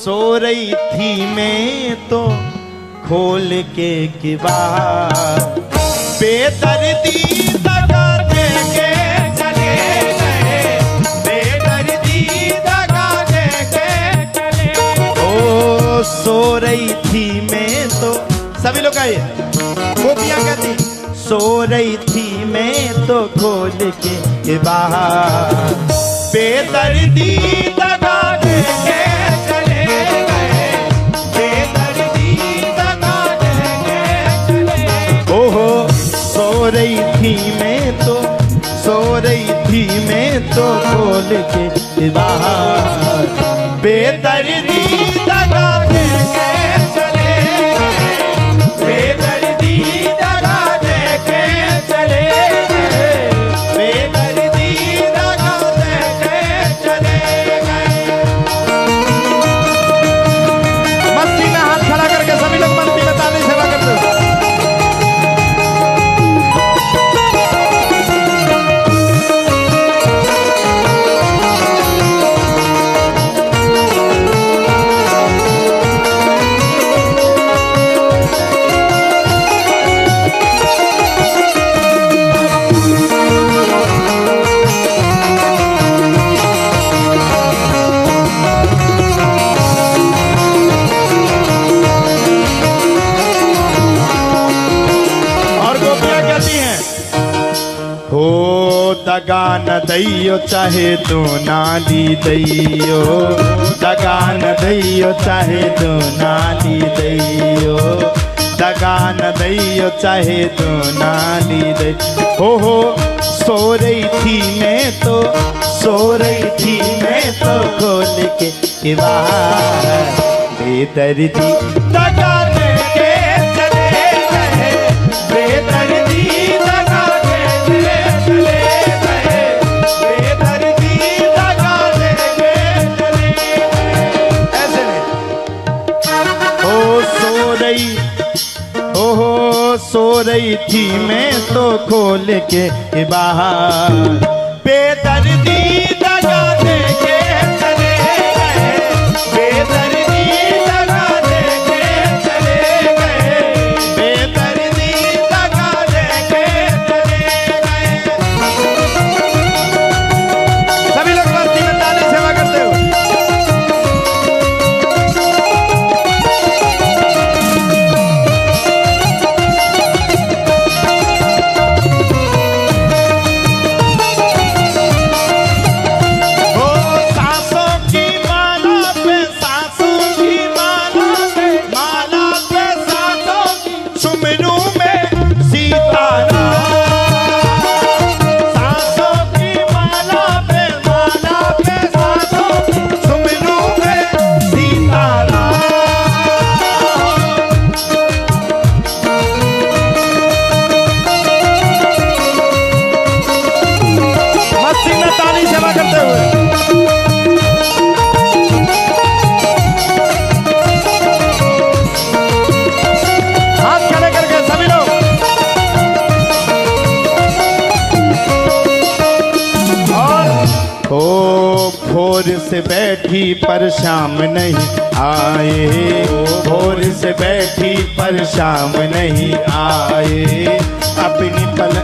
सो रही थी मैं तो खोल के किवाड़, बेदर्दी दगा दे के चले गए, बेदर्दी दगा दे के चले। ओ सो रही थी मैं तो, सभी लोग आए, गोपियां कहती सो रही थी मैं तो खोल के बाहर, बेदर्दी दगा दे के चले गए, बेदर्दी दगा दे के चले। ओहो सो रही थी मैं तो, सो रही थी मैं तो खोल के बाहर, बेदर्दी दगा दे के चले गए, बेदर्दी दगा दे के चले गए, बेदर्दी दगा दे के चले गए। मस्ती में हाथ खड़ा करके सभी लोग मस्ती में ताली सेवा करते हो। दगा न दैयो चाहे तो नाली दैयो, दगा न दैयो चाहे तो नाली दैयो, दगा न दैयो चाहे तो नाली दैयो। हो सो रही थी मैं तो, सो रही थी मैं तो खोल के बाहर, बेदर्दी दगा दे के चले गए, बेदर्दी दगा दे के चले गए, बेदर्दी दगा दे के चले गए। ऐसे नहीं ओ सो रही, ओहो सो रही थी मैं तो खोल के बाहर, बेदर्दी दगा दे के चले गए, बेदर्दी दगा दे के चले गए, बेदर्दी दगा दे के चले गए। सभी लोग मस्ती में ताली सेवा करते हो। भोर से बैठी पर शाम नहीं आए, भोर से बैठी पर शाम नहीं आए, अपनी पल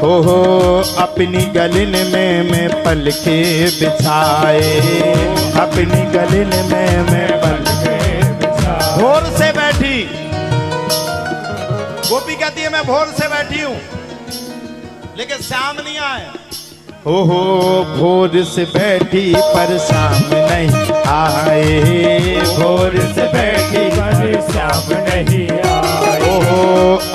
हो अपनी गलन में मैं पल के बिछाए, अपनी गलन में मैं पल के बिछाए। भोर से बैठी, गोपी कहती है मैं भोर से बैठी हूँ लेकिन शाम नहीं आए। ओहो भोर से बैठी पर शाम नहीं आए, भोर से बैठी पर शाम नहीं आए, ओहो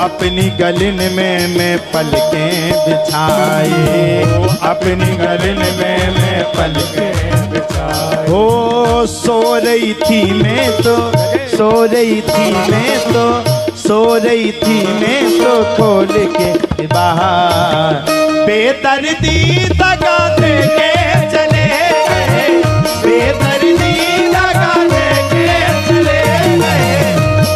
अपनी गलन में मैं पलकें बिछाए, अपनी गलन में मैं पलकें बिछाए। ओ सो रही थी मैं तो, सो रही थी मैं तो, सो रही थी मैं तो खोल के बाहर, बेदर्दी दगा दे के चले गए, बेदर्दी दगा दे के चले गए,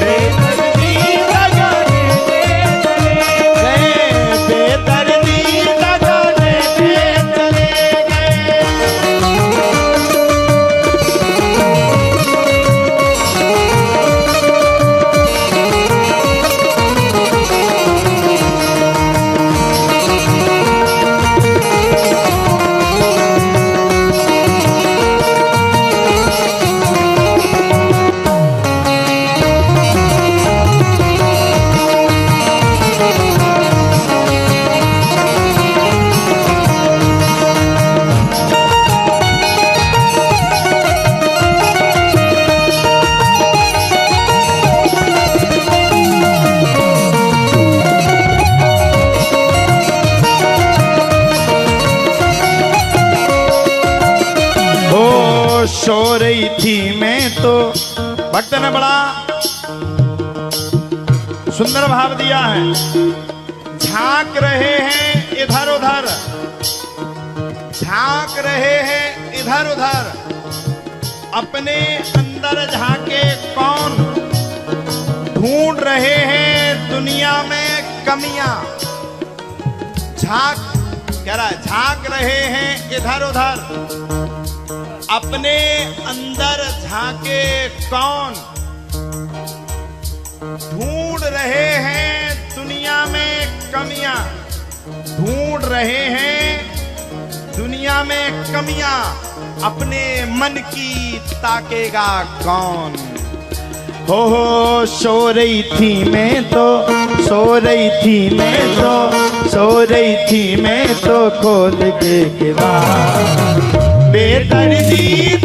बेदर्दी दगा दे के चले गए, बेदर्दी दगा दे के चले गए। तो भक्त ने बड़ा सुंदर भाव दिया है। झांक रहे हैं इधर उधर, झांक रहे हैं इधर उधर, अपने अंदर झांके कौन, ढूंढ रहे हैं दुनिया में कमियां। झांक कह रहा है, झांक रहे हैं इधर उधर, अपने अंदर झांके कौन, ढूंढ रहे हैं दुनिया में कमियां, ढूंढ रहे हैं दुनिया में कमियां, अपने मन की ताकेगा कौन। हो सो रही थी मैं तो, सो रही थी मैं तो, सो रही थी मैं तो खोल के किवाड़, बेदर्दी